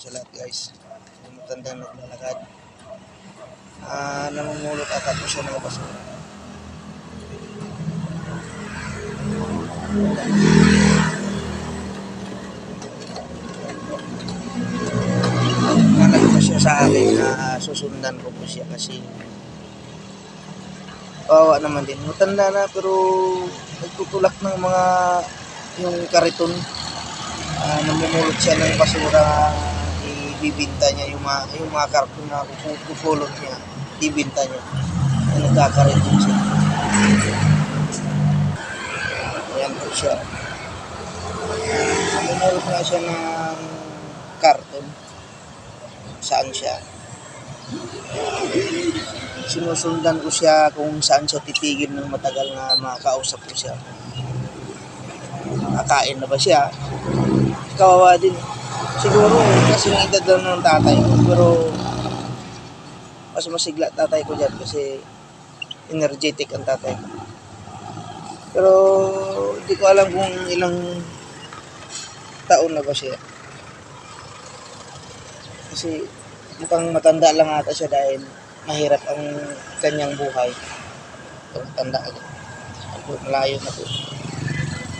sa lahat guys. Yung matandang naglalakad. Namumulot ata po siya ng basura. Nalag po siya sa akin na susundan ko po siya kasi kawawa naman din. Matanda na pero nagtutulak ng mga yung kariton. Namumulot siya ng basura, ibibinta niya yung mga karton na pupulot niya, ibibinta niya. Nagkakariton siya. Ayan po siya. Namumulot nga siya ng karton. Saan siya? Sinusundan ko siya kung saan siya titigil ng matagal na makausap ko siya. Kakain na ba siya? Kawawa din. Siguro kasi ng edad lang ng tatay ko. Pero mas masigla tatay ko dyan kasi energetic ang tatay ko. Pero hindi ko alam kung ilang taon na ba siya. Kasi mukhang matanda lang ata siya dahil mahirap ang kanyang buhay. Matanda agad. Malayo na po.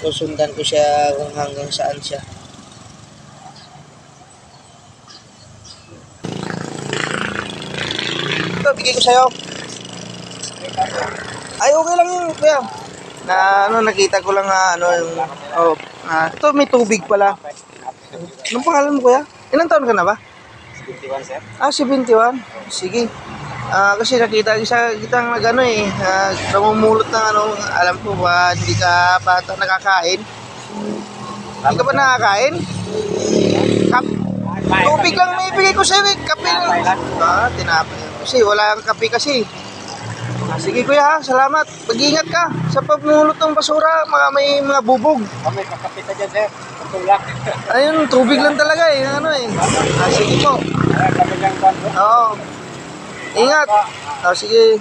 Susundan ko siya kung hanggang saan siya. Ito, bigay ko sa'yo. Ay, okay lang yun, kuya. Nakita ko lang ito may tubig pala. Anong pangalan mo, kuya? Ilang taon ka na ba? 71, sir. 71. Sige. Kasi nakita kitang namumulot ng alam ko ba, hindi ka pa nakakain? Hindi ka ba nakakain? Tubig lang may ibigay ko sa'yo, kape lang. Tinapay. Kasi wala kang kape kasi. Sige kuya, salamat. Mag-ingat ka sa pagmulot ng basura, may mga bubog. May kakapita dyan, sir. Patulak. Ayun, tubig lang talaga sige po. Kami lang ba? Oo. Ingat. Sige.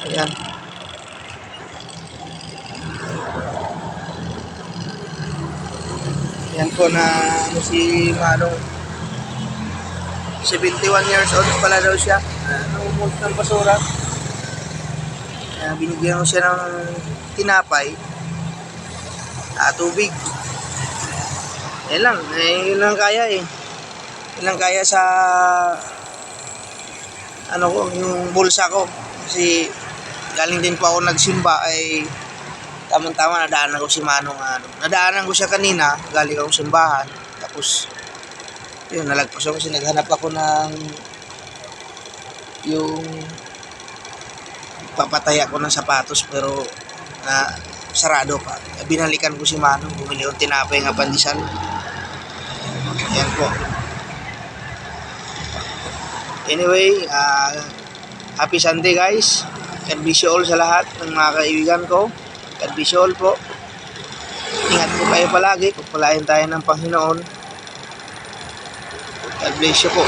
Ayan. Ayan po na si Manong. 71 years old pala daw siya. Namumulot ng basura. Binigyan ko siya ng tinapay. Tubig. Yan lang. Yun lang kaya eh. Yun lang kaya sa yung bulsa ko. Kasi galing din po ako nagsimba ay tamang-tama nadaanan ko si Manong. Nadaanan ko siya kanina. Galing ako simbahan. Tapos yun, nalagpas ako kasi naghanap ako ng yung papataya ko ng sapatos pero sarado pa. Binalikan ko si Manong, bumili yung tinapay nga pandesal. Ayan po. Anyway, happy Sunday guys. God bless you all sa lahat ng mga kaibigan ko. God bless you all po. Ingat po kayo palagi. Pagpalain tayo ng Panginoon. God bless you po.